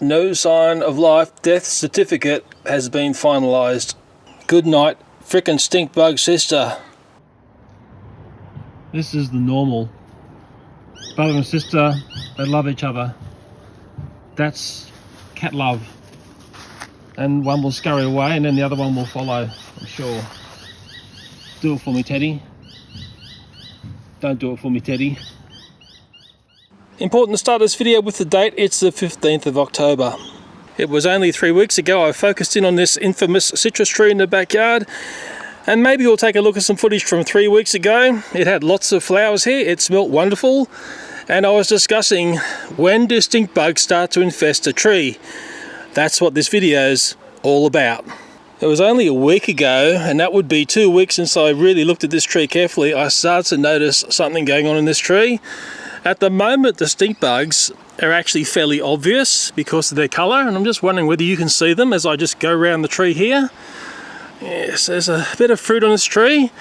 No sign of life. Death certificate has been finalised. Good night, frickin' stink bug sister. This is the normal. Brother and sister, they love each other. That's cat love. And one will scurry away and then the other one will follow, I'm sure. Do it for me, Teddy. Don't do it for me, Teddy. Important to start this video with the date. It's the 15th of October. It was only 3 weeks ago I focused in on this infamous citrus tree in the backyard. And maybe we'll take a look at some footage from 3 weeks ago. It had lots of flowers here. It smelt wonderful. And I was discussing, when do stink bugs start to infest a tree? That's what this video's all about. It was only a week ago, and that would be 2 weeks since I really looked at this tree carefully. I started to notice something going on in this tree. At the moment, the stink bugs are actually fairly obvious because of their colour, and I'm just wondering whether you can see them as I just go around the tree here. Yes, there's a bit of fruit on this tree.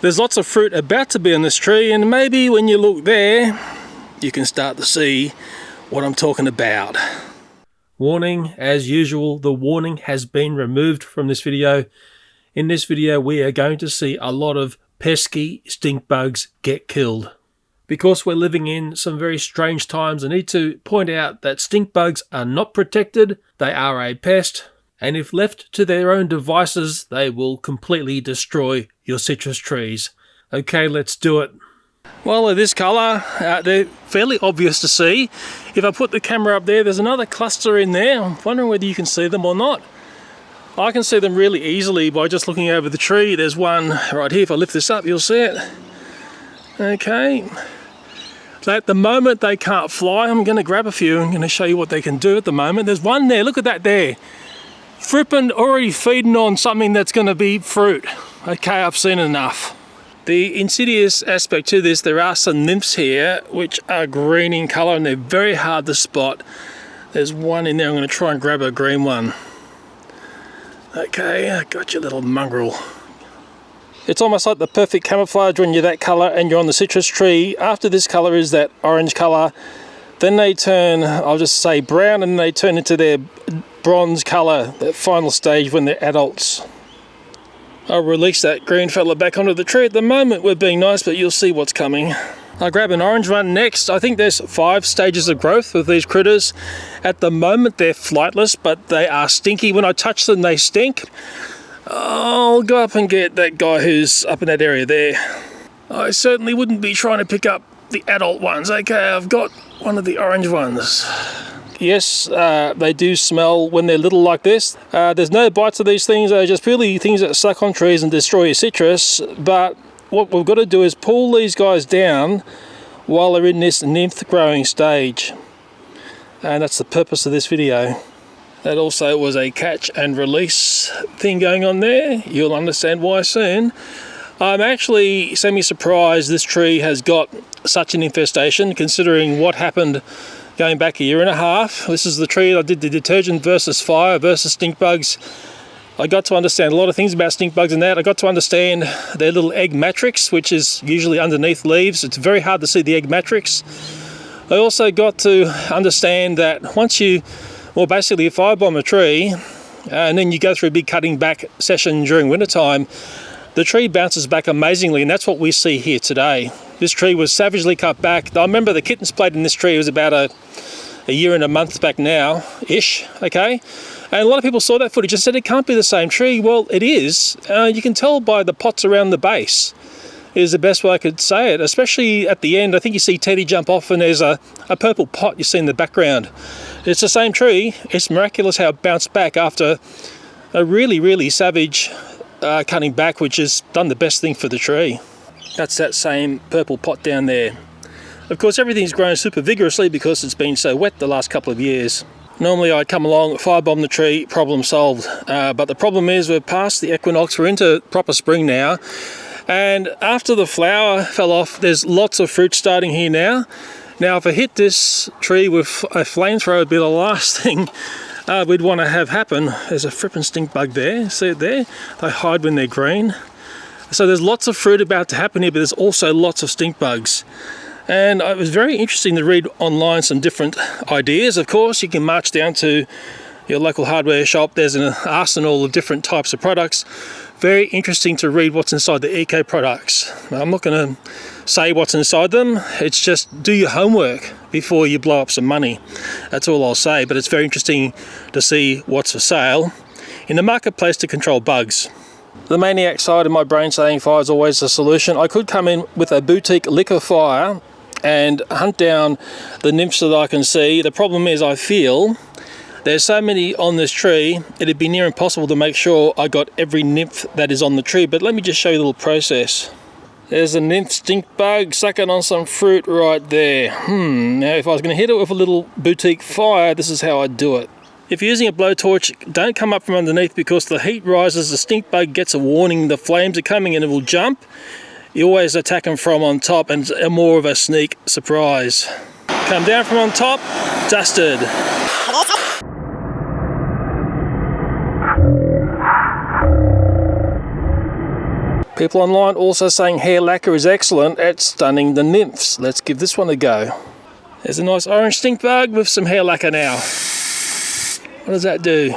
There's lots of fruit about to be on this tree, and maybe when you look there, you can start to see what I'm talking about. Warning, as usual, the warning has been removed from this video. In this video, we are going to see a lot of pesky stink bugs get killed. Because we're living in some very strange times, I need to point out that stink bugs are not protected. They are a pest, and if left to their own devices, they will completely destroy your citrus trees. Okay, let's do it. Well, they're this colour, they're fairly obvious to see. If I put the camera up there, there's another cluster in there. I'm wondering whether you can see them or not. I can see them really easily by just looking over the tree. There's one right here. If I lift this up, you'll see it. Okay. So at the moment, they can't fly. I'm going to grab a few. I'm going to show you what they can do at the moment. There's one there. Look at that there. Frippin' already feeding on something that's going to be fruit. Okay, I've seen enough. The insidious aspect to this, there are some nymphs here which are green in colour and they're very hard to spot. There's one in there. I'm going to try and grab a green one. Okay, I got your little mongrel. It's almost like the perfect camouflage when you're that colour and you're on the citrus tree. After this colour is that orange colour. Then they turn, I'll just say brown, and they turn into their bronze colour, that final stage when they're adults. I'll release that green fella back onto the tree. At the moment we're being nice, but you'll see what's coming. I'll grab an orange one next. I think there's 5 stages of growth with these critters. At the moment they're flightless, but they are stinky. When I touch them they stink. I'll go up and get that guy who's up in that area there. I certainly wouldn't be trying to pick up the adult ones. Okay, I've got one of the orange ones. Yes, they do smell when they're little like this. There's no bites of these things. They're just purely things that suck on trees and destroy your citrus. But what we've got to do is pull these guys down while they're in this nymph growing stage. And that's the purpose of this video. That also was a catch and release thing going on there. You'll understand why soon. I'm actually semi-surprised this tree has got such an infestation, considering what happened going back a year and a half. This is the tree I did the detergent versus fire versus stink bugs. I got to understand a lot of things about stink bugs and that. I got to understand their little egg matrix, which is usually underneath leaves. It's very hard to see the egg matrix. I also got to understand that once you, well, basically if I bomb a tree and then you go through a big cutting back session during wintertime, the tree bounces back amazingly, and that's what we see here today. This tree was savagely cut back. I remember the kittens played in this tree. It was about a year and a month back now, ish, okay? And a lot of people saw that footage and said it can't be the same tree. Well, it is. You can tell by the pots around the base is the best way I could say it, especially at the end. I think you see Teddy jump off and there's a purple pot you see in the background. It's the same tree. It's miraculous how it bounced back after a really, really savage cutting back, which has done the best thing for the tree. That's that same purple pot down there. Of course, everything's grown super vigorously because it's been so wet the last couple of years. Normally I'd come along, firebomb the tree, problem solved. But the problem is we're past the equinox, we're into proper spring now. And after the flower fell off, there's lots of fruit starting here now. Now, if I hit this tree with a flamethrower, it'd be the last thing we'd want to have happen. There's a frippin' stink bug there, see it there? They hide when they're green. So there's lots of fruit about to happen here, but there's also lots of stink bugs. And it was very interesting to read online some different ideas. Of course, you can march down to your local hardware shop. There's an arsenal of different types of products. Very interesting to read what's inside the eco products. I'm not going to say what's inside them. It's just do your homework before you blow up some money. That's all I'll say, but it's very interesting to see what's for sale in the marketplace to control bugs. The maniac side of my brain saying fire is always the solution. I could come in with a boutique liquefier and hunt down the nymphs that I can see. The problem is I feel there's so many on this tree, it'd be near impossible to make sure I got every nymph that is on the tree. But let me just show you a little process. There's a Nymph Stink Bug sucking on some fruit right there. Now if I was going to hit it with a little boutique fire, this is how I'd do it. If you're using a blowtorch, don't come up from underneath, because the heat rises, the stink bug gets a warning, the flames are coming and it will jump. You always attack them from on top, and it's more of a sneak surprise. Come down from on top, dusted. People online also saying hair lacquer is excellent at stunning the nymphs. Let's give this one a go. There's a nice orange stink bug with some hair lacquer now. What does that do?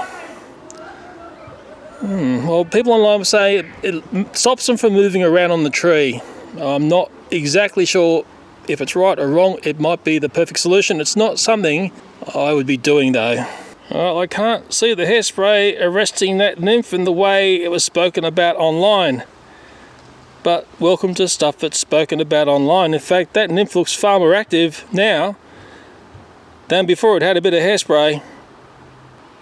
Well, people online will say it stops them from moving around on the tree. I'm not exactly sure if it's right or wrong. It might be the perfect solution. It's not something I would be doing though. Well, I can't see the hairspray arresting that nymph in the way it was spoken about online. But welcome to stuff that's spoken about online. In fact, that nymph looks far more active now than before it had a bit of hairspray.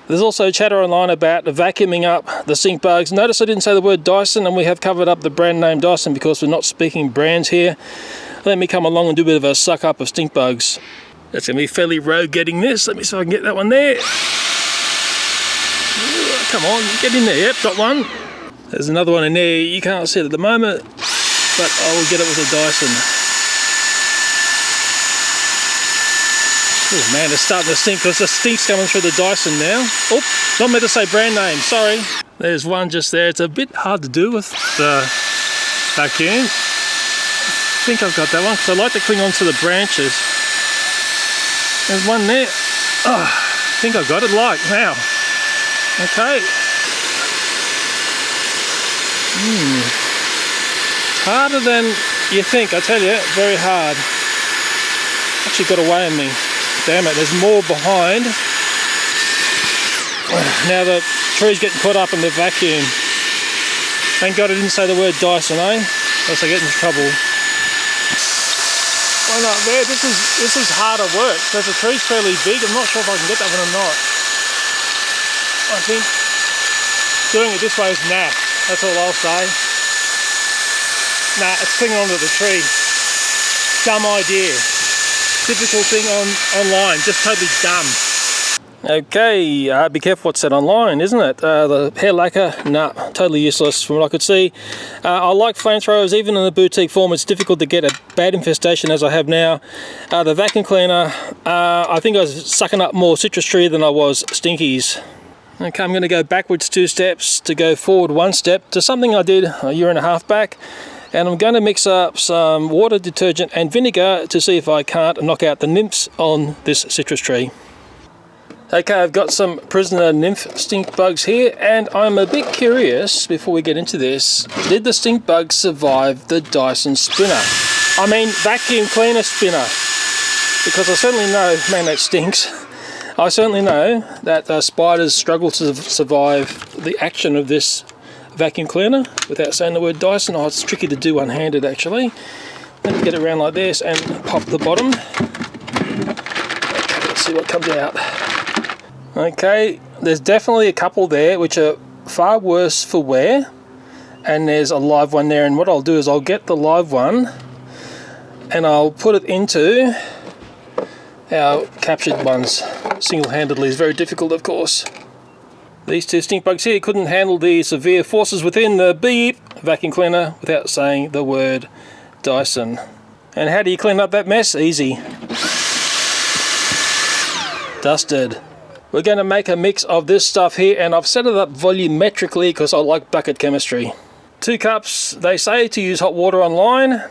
There's also chatter online about vacuuming up the stink bugs. Notice I didn't say the word Dyson, and we have covered up the brand name Dyson because we're not speaking brands here. Let me come along and do a bit of a suck up of stink bugs. That's going to be fairly rogue getting this. Let me see if I can get that one there. Come on, get in there. Yep, got one. There's another one in there. You can't see it at the moment, but I will get it with a Dyson. Oh man, it's starting to stink because the stink's coming through the Dyson now. Oh, not meant to say brand name, sorry. There's one just there. It's a bit hard to do with the vacuum. I think I've got that one because I like to cling onto the branches. There's one there. Oh, I think I've got it now. Okay. Harder than you think, I tell you, very hard. Actually got away on me. Damn it, there's more behind. Now the tree's getting caught up in the vacuum. Thank God I didn't say the word Dyson, eh? Else I get into trouble. Oh no, there, this is harder work because the tree's fairly big. I'm not sure if I can get that one or not. I think doing it this way is naff. That's all I'll say. Nah, it's clinging onto the tree. Dumb idea. Typical thing online, just totally dumb. Okay, be careful what's said online, isn't it? The hair lacquer, nah, totally useless from what I could see. I like flamethrowers, even in the boutique form. It's difficult to get a bad infestation as I have now. The vacuum cleaner, I think I was sucking up more citrus tree than I was stinkies. Okay, I'm going to go backwards 2 steps to go forward 1 step to something I did a year and a half back. And I'm going to mix up some water, detergent and vinegar to see if I can't knock out the nymphs on this citrus tree. Okay, I've got some prisoner nymph stink bugs here, and I'm a bit curious before we get into this. Did the stink bugs survive the Dyson spinner? I mean vacuum cleaner spinner. Because I certainly know, man that stinks. I certainly know that spiders struggle to survive the action of this vacuum cleaner without saying the word Dyson. Oh, it's tricky to do one-handed actually. Let me get it around like this and pop the bottom. Okay, let's see what comes out. Okay, there's definitely a couple there which are far worse for wear, and there's a live one there, and what I'll do is I'll get the live one and I'll put it into our captured ones single-handedly. It's very difficult, of course. These 2 stink bugs here couldn't handle the severe forces within the beep vacuum cleaner without saying the word Dyson. And how do you clean up that mess? Easy. Dusted. We're going to make a mix of this stuff here, and I've set it up volumetrically because I like bucket chemistry. 2 cups. They say to use hot water online.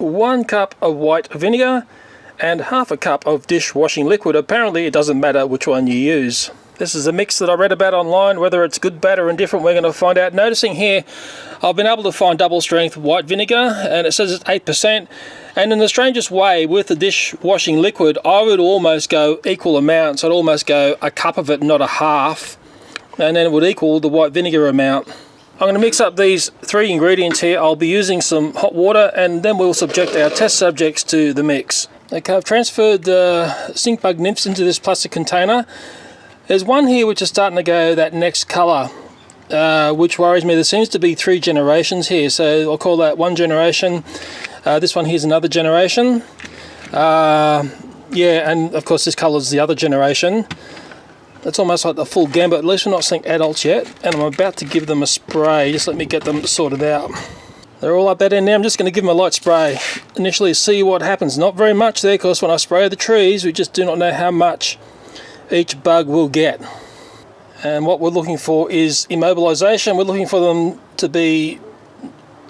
1 cup of white vinegar, and half a cup of dishwashing liquid. Apparently it doesn't matter which one you use. This is a mix that I read about online. Whether it's good, bad or indifferent, we're going to find out. Noticing here, I've been able to find double strength white vinegar, and it says it's 8%. And in the strangest way, with the dishwashing liquid, I would almost go equal amounts. I'd almost go a cup of it, not a half, and then it would equal the white vinegar amount. I'm going to mix up these 3 ingredients here. I'll be using some hot water, and then we'll subject our test subjects to the mix. Okay, I've transferred the Stinkbug nymphs into this plastic container. There's one here which is starting to go that next colour, which worries me. There seems to be 3 generations here, so I'll call that 1 generation. This one here's another generation. Yeah, and of course this colour is the other generation. It's almost like the full gambit. At least we're not seeing adults yet, and I'm about to give them a spray. Just let me get them sorted out. They're all up that end now. I'm just going to give them a light spray initially, see what happens. Not very much there, because when I spray the trees, we just do not know how much each bug will get. And what we're looking for is immobilization. We're looking for them to be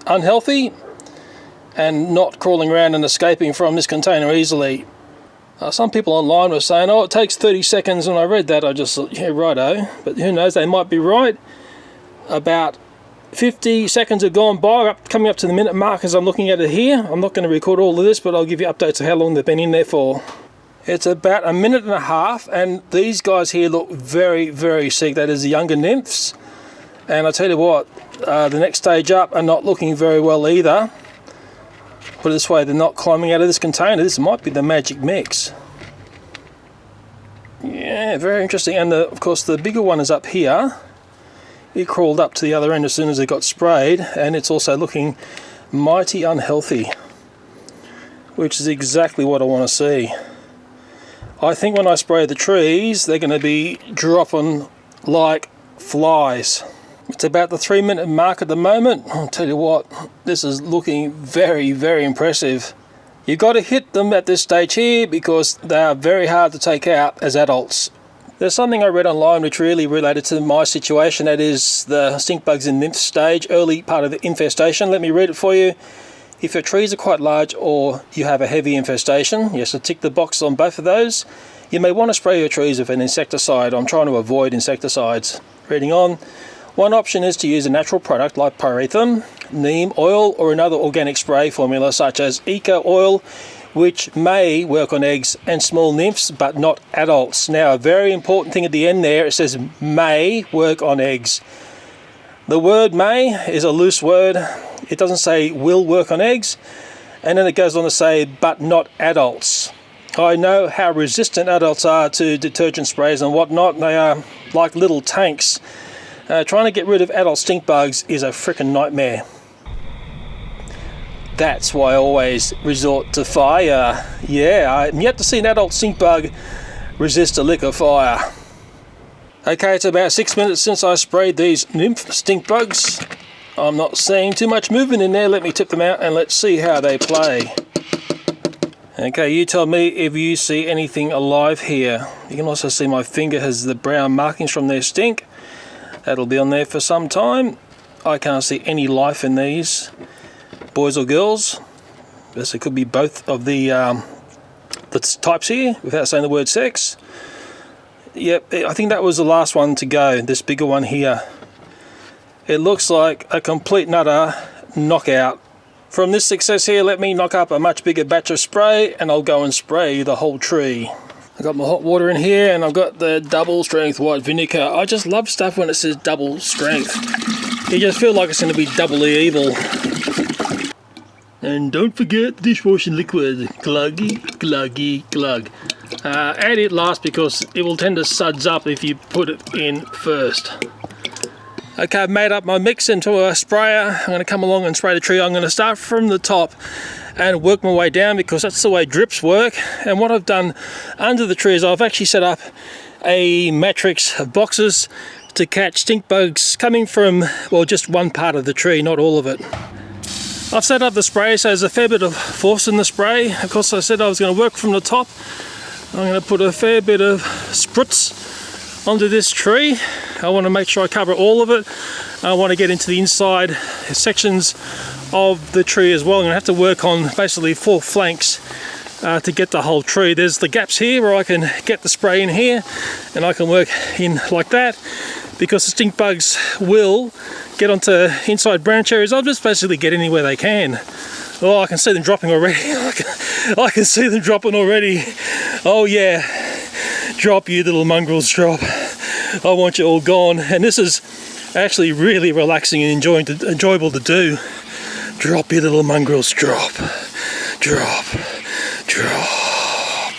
unhealthy and not crawling around and escaping from this container easily. Some people online were saying, oh, it takes 30 seconds. And I read that, I just thought, yeah, righto. But who knows, they might be right. About 50 seconds have gone by, coming up to the minute mark as I'm looking at it here. I'm not going to record all of this, but I'll give you updates of how long they've been in there for. It's about a minute and a half, and these guys here look very, very sick. That is the younger nymphs. And I tell you what, the next stage up are not looking very well either. Put it this way, they're not climbing out of this container. This might be the magic mix. Yeah, very interesting. And of course the bigger one is up here. It crawled up to the other end as soon as it got sprayed, and it's also looking mighty unhealthy, which is exactly what I want to see. I think when I spray the trees, they're going to be dropping like flies. It's about the 3-minute mark at the moment. I'll tell you what, this is looking very, very impressive. You've got to hit them at this stage here because they are very hard to take out as adults. There's something I read online which really related to my situation. That is the stink bugs in nymph stage, early part of the infestation. Let me read it for you. If your trees are quite large or you have a heavy infestation, yes, so tick the box on both of those. You may want to spray your trees with an insecticide. I'm trying to avoid insecticides. Reading on. One option is to use a natural product like pyrethrum, neem oil, or another organic spray formula such as eco oil, which may work on eggs and small nymphs, but not adults. Now, a very important thing at the end there, it says may work on eggs. The word may is a loose word. It doesn't say will work on eggs, and then it goes on to say but not adults. I know how resistant adults are to detergent sprays and whatnot. They are like little tanks. Trying to get rid of adult stink bugs is a freaking nightmare. That's why I always resort to fire. Yeah, I'm yet to see an adult stink bug resist a lick of fire. Okay, it's about 6 minutes since I sprayed these nymph stink bugs. I'm not seeing too much movement in there. Let me tip them out and let's see how they play. Okay, you tell me if you see anything alive here. You can also see my finger has the brown markings from their stink. That'll be on there for some time. I can't see any life in these, boys or girls. Yes, it could be both of the types here, without saying the word sex. Yep, I think that was the last one to go, this bigger one here. It looks like a complete and utter knockout. From this success here, let me knock up a much bigger batch of spray and I'll go and spray the whole tree. I've got my hot water in here and I've got the double strength white vinegar. I just love stuff when it says double strength. You just feel like it's going to be doubly evil. And don't forget the dishwashing liquid. Gluggy, gluggy, glug. Add it last because it will tend to suds up if you put it in first. Okay, I've made up my mix into a sprayer. I'm going to come along and spray the tree. I'm going to start from the top and work my way down because that's the way drips work. And what I've done under the tree is I've actually set up a matrix of boxes to catch stink bugs coming from, well, just one part of the tree, not all of it. I've set up the spray so there's a fair bit of force in the spray. Of course, I said I was going to work from the top. I'm going to put a fair bit of spritz onto this tree. I want to make sure I cover all of it. I want to get into the inside sections of the tree as well. I'm going to have to work on basically 4 flanks to get the whole tree. There's the gaps here where I can get the spray in here, and I can work in like that, because the stink bugs will get onto inside branch areas. I'll just basically get anywhere they can. Oh, I can see them dropping already. I can see them dropping already. Oh yeah, drop, you little mongrels, drop. I want you all gone. And this is actually really relaxing and enjoyable to do. Drop, you little mongrels, drop. Drop, drop.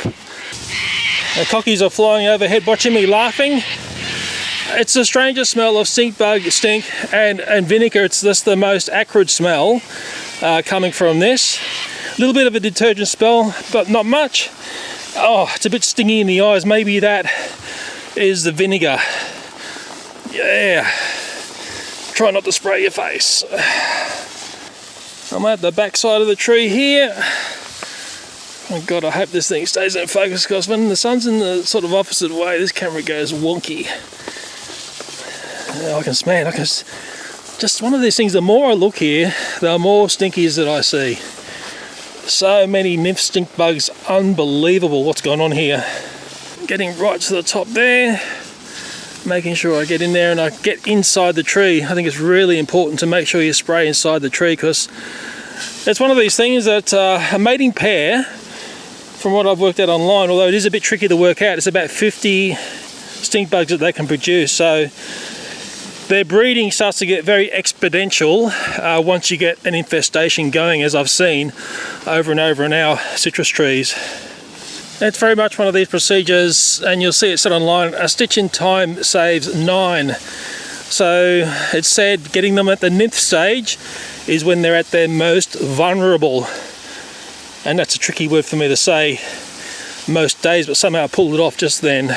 The cockies are flying overhead watching me laughing. It's the strangest smell of stink bug stink and vinegar. It's just the most acrid smell coming from this. A little bit of a detergent smell, but not much. Oh, it's a bit stingy in the eyes. Maybe that is the vinegar. Yeah. Try not to spray your face. I'm at the back side of the tree here. Oh God, I hope this thing stays in focus, because when the sun's in the sort of opposite way, this camera goes wonky. I can just one of these things, the more I look here, the more stinkies that I see. So many nymph stink bugs, unbelievable what's going on here. Getting right to the top there, making sure I get in there and I get inside the tree. I think it's really important to make sure you spray inside the tree, because it's one of these things that a mating pair, from what I've worked out online, although it is a bit tricky to work out, it's about 50 stink bugs that they can produce. So their breeding starts to get very exponential once you get an infestation going, as I've seen over and over in our citrus trees. It's very much one of these procedures, and you'll see it said online, a stitch in time saves 9. So it's said getting them at the nymph stage is when they're at their most vulnerable. And that's a tricky word for me to say most days, but somehow I pulled it off just then.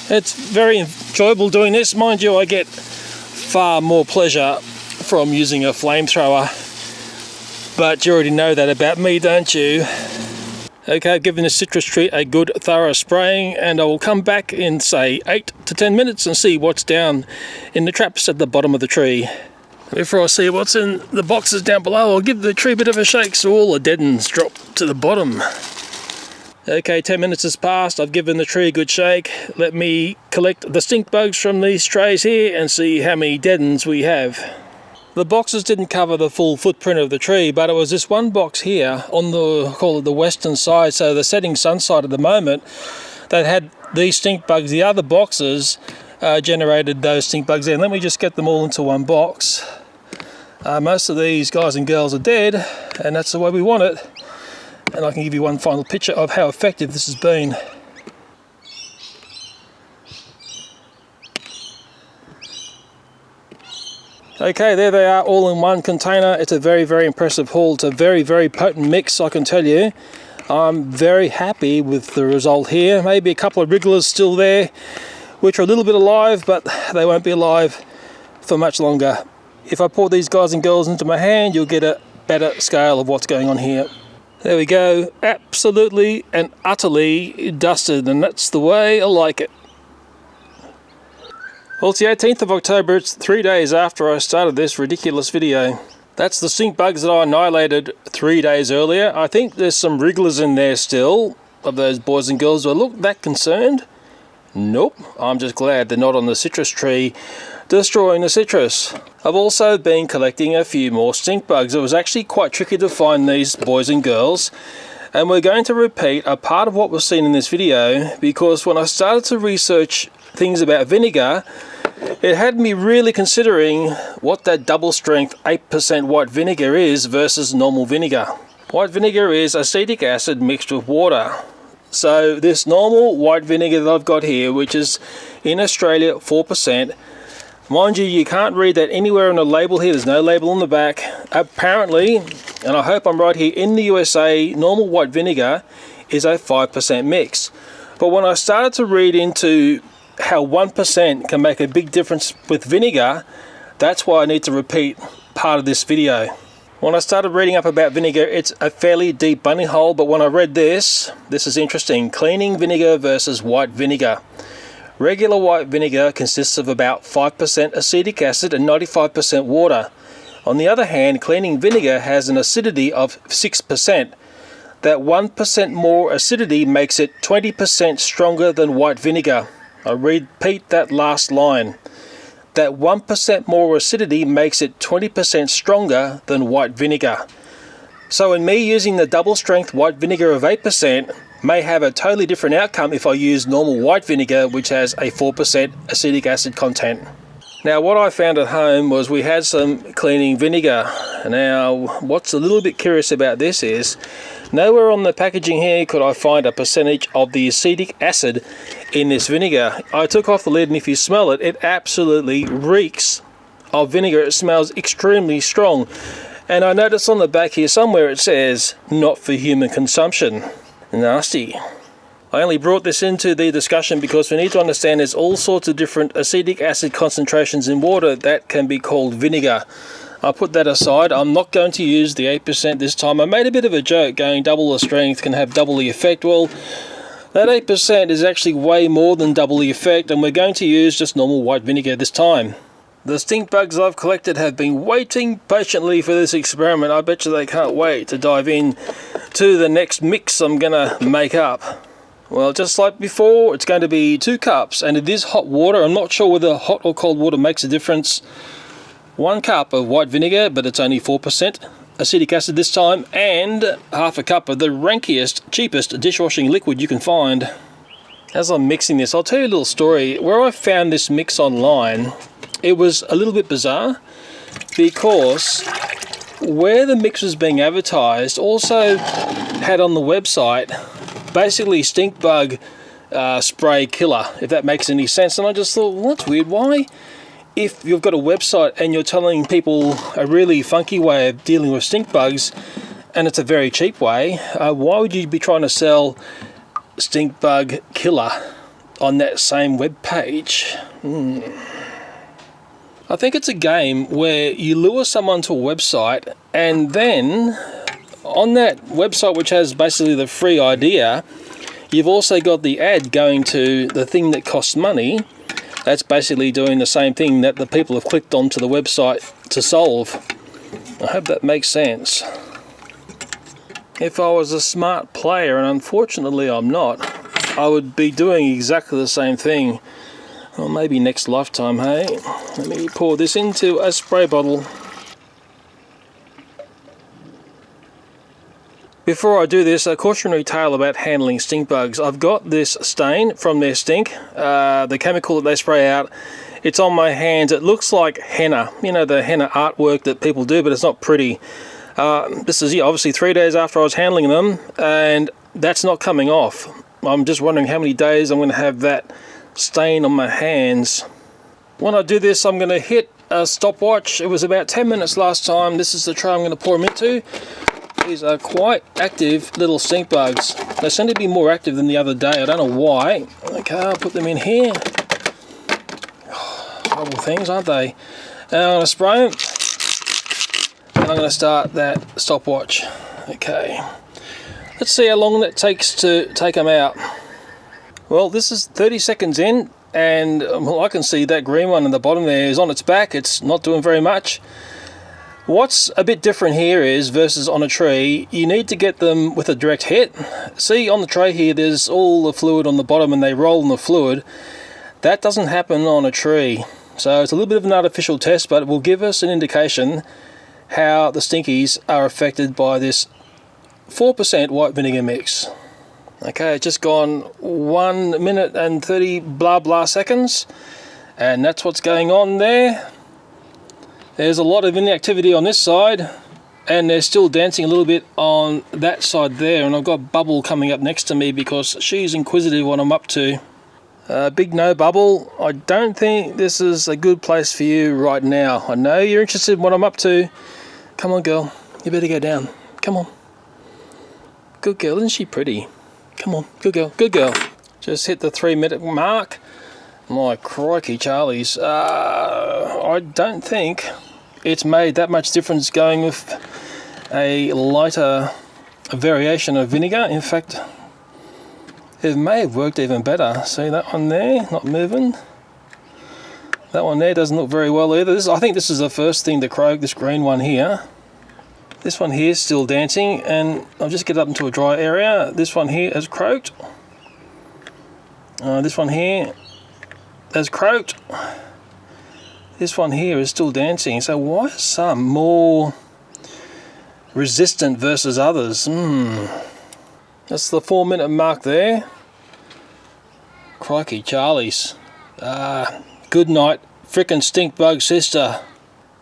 It's very enjoyable doing this. Mind you, I get far more pleasure from using a flamethrower, but you already know that about me, don't you? Okay, I've given the citrus tree a good thorough spraying, and I will come back in say 8 to 10 minutes and see what's down in the traps at the bottom of the tree. Before I see what's in the boxes down below, I'll give the tree a bit of a shake so all the dead ends drop to the bottom. Okay, 10 minutes has passed. I've given the tree a good shake. Let me collect the stink bugs from these trays here and see how many dead ends we have. The boxes didn't cover the full footprint of the tree, but it was this one box here on the, call it the western side, so the setting sun side at the moment, that had these stink bugs. The other boxes generated those stink bugs in. Let me just get them all into one box. Most of these guys and girls are dead, and that's the way we want it. And I can give you one final picture of how effective this has been. Okay, there they are, all in one container. It's a very, very impressive haul. It's a very, very potent mix, I can tell you. I'm very happy with the result here. Maybe a couple of wrigglers still there, which are a little bit alive, but they won't be alive for much longer. If I pour these guys and girls into my hand, you'll get a better scale of what's going on here. There we go, absolutely and utterly dusted, and that's the way I like it. Well, it's the 18th of October, it's 3 days after I started this ridiculous video. That's the stink bugs that I annihilated 3 days earlier. I think there's some wrigglers in there still, of those boys and girls. Do I look that concerned? Nope, I'm just glad they're not on the citrus tree destroying the citrus. I've also been collecting a few more stink bugs. It was actually quite tricky to find these boys and girls, and we're going to repeat a part of what was seen in this video, because when I started to research things about vinegar, it had me really considering what that double strength 8% white vinegar is versus normal vinegar. White vinegar is acetic acid mixed with water. So this normal white vinegar that I've got here, which is in Australia 4%, mind you, you can't read that anywhere on the label here. There's no label on the back. Apparently, and I hope I'm right here, in the USA, normal white vinegar is a 5% mix. But when I started to read into how 1% can make a big difference with vinegar, that's why I need to repeat part of this video. When I started reading up about vinegar, it's a fairly deep bunny hole, but when I read this is interesting. Cleaning vinegar versus white vinegar. Regular white vinegar consists of about 5% acetic acid and 95% water. On the other hand, cleaning vinegar has an acidity of 6%. That 1% more acidity makes it 20% stronger than white vinegar. I repeat that last line. That 1% more acidity makes it 20% stronger than white vinegar. So in me using the double strength white vinegar of 8% may have a totally different outcome if I use normal white vinegar, which has a 4% acetic acid content. Now what I found at home was we had some cleaning vinegar. Now what's a little bit curious about this is nowhere on the packaging here could I find a percentage of the acetic acid in this vinegar. I took off the lid, and if you smell it, it absolutely reeks of vinegar. It smells extremely strong. And I noticed on the back here somewhere it says not for human consumption. Nasty. I only brought this into the discussion because we need to understand there's all sorts of different acetic acid concentrations in water that can be called vinegar. I'll put that aside. I'm not going to use the 8% this time. I made a bit of a joke going double the strength can have double the effect. Well, that 8% is actually way more than double the effect, and we're going to use just normal white vinegar this time. The stink bugs I've collected have been waiting patiently for this experiment. I bet you they can't wait to dive in to the next mix I'm gonna make up. Well, just like before, it's going to be 2 cups, and it is hot water. I'm not sure whether hot or cold water makes a difference. 1 cup of white vinegar, but it's only 4% acetic acid this time, and half a cup of the rankiest, cheapest dishwashing liquid you can find. As I'm mixing this, I'll tell you a little story. Where I found this mix online, it was a little bit bizarre because where the mix was being advertised also had on the website basically stink bug spray killer, if that makes any sense. And I just thought, well, that's weird. Why, if you've got a website and you're telling people a really funky way of dealing with stink bugs, and it's a very cheap way, why would you be trying to sell stink bug killer on that same web page? I think it's a game where you lure someone to a website, and then on that website, which has basically the free idea, you've also got the ad going to the thing that costs money. That's basically doing the same thing that the people have clicked onto the website to solve. I hope that makes sense. If I was a smart player, and unfortunately I'm not, I would be doing exactly the same thing. Well, maybe next lifetime, hey? Let me pour this into a spray bottle. Before I do this, a cautionary tale about handling stink bugs. I've got this stain from their stink, the chemical that they spray out. It's on my hands. It looks like henna. You know, the henna artwork that people do, but it's not pretty. This is obviously 3 days after I was handling them, and that's not coming off. I'm just wondering how many days I'm going to have that stain on my hands. When I do this, I'm going to hit a stopwatch. It was about 10 minutes last time. This is the tray I'm going to pour them into. These are quite active little stink bugs. They seem to be more active than the other day. I don't know why. Okay, I'll put them in here. Horrible things, aren't they? And I'm going to spray them, and I'm going to start that stopwatch. Okay, let's see how long that takes to take them out. Well, this is 30 seconds in, and well, I can see that green one in the bottom there is on its back. It's not doing very much. What's a bit different here is, versus on a tree, you need to get them with a direct hit. See, on the tray here, there's all the fluid on the bottom and they roll in the fluid. That doesn't happen on a tree. So it's a little bit of an artificial test, but it will give us an indication how the stinkies are affected by this 4% white vinegar mix. Okay, it's just gone 1 minute and 30 blah blah seconds, and that's what's going on there. There's a lot of inactivity on this side, and they're still dancing a little bit on that side there, and I've got Bubble coming up next to me because she's inquisitive what I'm up to. Big no, Bubble. I don't think this is a good place for you right now. I know you're interested in what I'm up to. Come on, girl. You better go down. Come on. Good girl. Isn't she pretty? Come on. Good girl. Good girl. Just hit the 3-minute mark. My crikey, Charlies. I don't think it's made that much difference going with a lighter variation of vinegar. In fact, it may have worked even better. See that one there, not moving? That one there doesn't look very well either. I think this is the first thing to croak, this green one here. This one here is still dancing, and I'll just get up into a dry area. This one here has croaked. This one here has croaked. This one here is still dancing. So why are some more resistant versus others? That's the 4-minute mark there. Crikey Charlies. Good night, frickin' stink bug sister.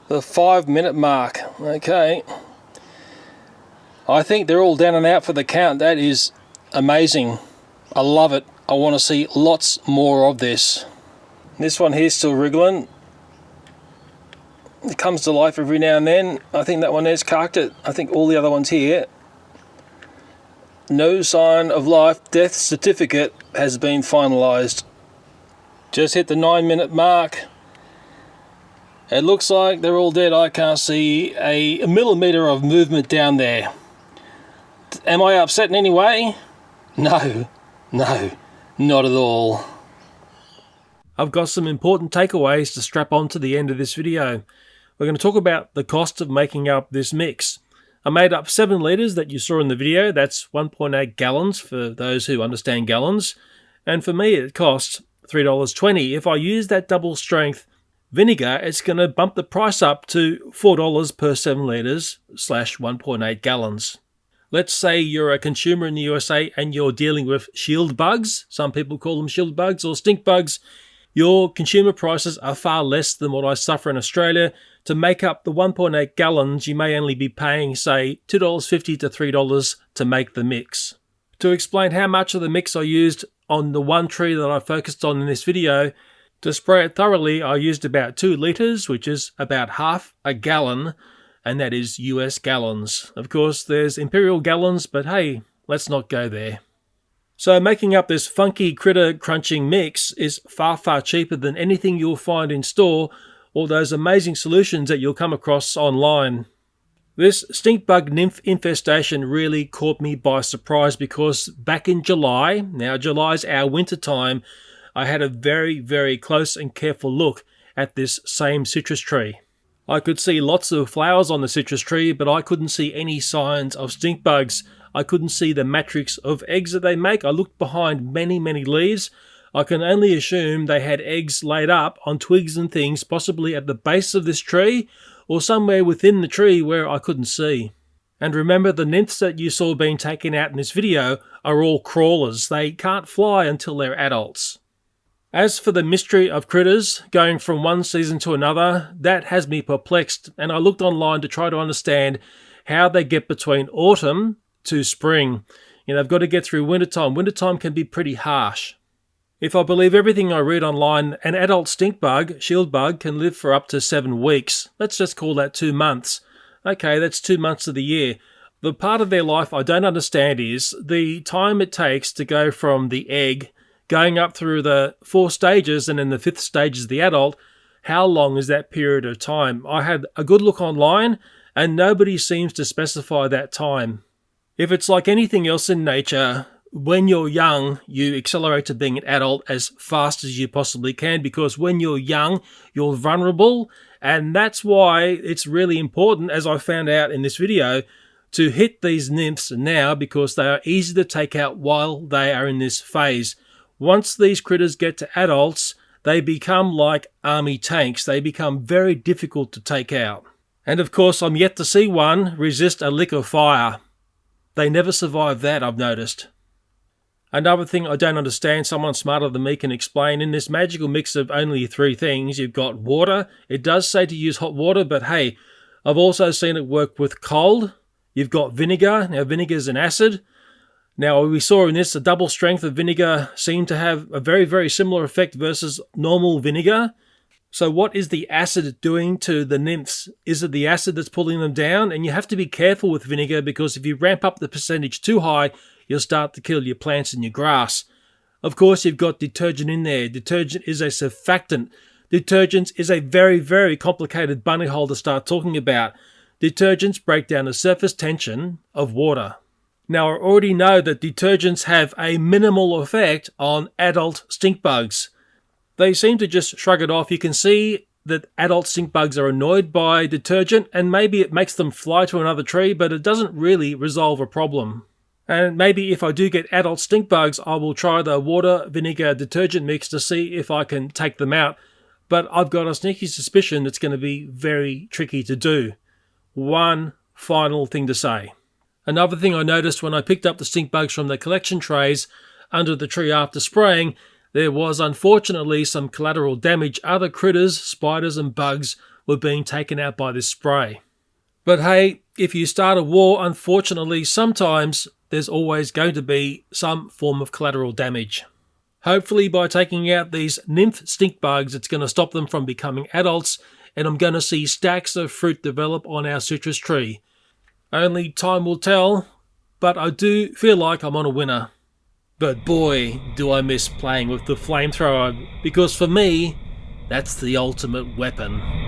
The 5-minute mark. Okay. I think they're all down and out for the count. That is amazing. I love it. I want to see lots more of this. This one here is still wriggling. It comes to life every now and then. I think that one there's carked it. I think all the other ones here, no sign of life. Death certificate has been finalised. Just hit the 9-minute mark. It looks like they're all dead. I can't see a millimetre of movement down there. Am I upset in any way? No, not at all. I've got some important takeaways to strap on to the end of this video. We're going to talk about the cost of making up this mix. I made up 7 litres that you saw in the video. That's 1.8 gallons for those who understand gallons. And for me, it costs $3.20. If I use that double strength vinegar, it's going to bump the price up to $4 per 7 litres / 1.8 gallons. Let's say you're a consumer in the USA and you're dealing with shield bugs. Some people call them shield bugs or stink bugs. Your consumer prices are far less than what I suffer in Australia. To make up the 1.8 gallons, you may only be paying, say, $2.50 to $3 to make the mix. To explain how much of the mix I used on the one tree that I focused on in this video, to spray it thoroughly, I used about 2 litres, which is about half a gallon, and that is US gallons. Of course, there's imperial gallons, but hey, let's not go there. So making up this funky critter crunching mix is far, far cheaper than anything you'll find in store or those amazing solutions that you'll come across online. This stink bug nymph infestation really caught me by surprise because back in July, now July's our winter time, I had a very, very close and careful look at this same citrus tree. I could see lots of flowers on the citrus tree, but I couldn't see any signs of stink bugs. I couldn't see the matrix of eggs that they make. I looked behind many, many leaves. I can only assume they had eggs laid up on twigs and things, possibly at the base of this tree or somewhere within the tree where I couldn't see. And remember, the nymphs that you saw being taken out in this video are all crawlers. They can't fly until they're adults. As for the mystery of critters going from one season to another, that has me perplexed, and I looked online to try to understand how they get between autumn to spring. They've got to get through wintertime. Wintertime can be pretty harsh. If I believe everything I read online, an adult stink bug, shield bug, can live for up to 7 weeks. Let's just call that 2 months. Okay, that's 2 months of the year. The part of their life I don't understand is the time it takes to go from the egg going up through the 4 stages and then the 5th stage is the adult. How long is that period of time? I had a good look online and nobody seems to specify that time. If it's like anything else in nature, when you're young, you accelerate to being an adult as fast as you possibly can because when you're young, you're vulnerable, and that's why it's really important, as I found out in this video, to hit these nymphs now because they are easy to take out while they are in this phase. Once these critters get to adults, they become like army tanks. They become very difficult to take out. And of course, I'm yet to see one resist a lick of fire. They never survive that, I've noticed. Another thing I don't understand, someone smarter than me can explain, in this magical mix of only 3 things, you've got water. It does say to use hot water, but hey, I've also seen it work with cold. You've got vinegar. Now, vinegar is an acid. Now, we saw in this, a double strength of vinegar seemed to have a very, very similar effect versus normal vinegar. So what is the acid doing to the nymphs? Is it the acid that's pulling them down? And you have to be careful with vinegar because if you ramp up the percentage too high, you'll start to kill your plants and your grass. Of course, you've got detergent in there. Detergent is a surfactant. Detergents is a very, very complicated bunny hole to start talking about. Detergents break down the surface tension of water. Now, I already know that detergents have a minimal effect on adult stink bugs. they seem to just shrug it off. You can see that adult stink bugs are annoyed by detergent, and maybe it makes them fly to another tree, but it doesn't really resolve a problem. And maybe if I do get adult stink bugs, I will try the water vinegar detergent mix to see if I can take them out. But I've got a sneaky suspicion it's going to be very tricky to do. One final thing to say. Another thing I noticed when I picked up the stink bugs from the collection trays under the tree after spraying, there was unfortunately some collateral damage. Other critters, spiders and bugs were being taken out by this spray. But hey, if you start a war, unfortunately sometimes there's always going to be some form of collateral damage. Hopefully by taking out these nymph stink bugs, it's going to stop them from becoming adults, and I'm going to see stacks of fruit develop on our citrus tree. Only time will tell, but I do feel like I'm on a winner. But boy, do I miss playing with the flamethrower, because for me, that's the ultimate weapon.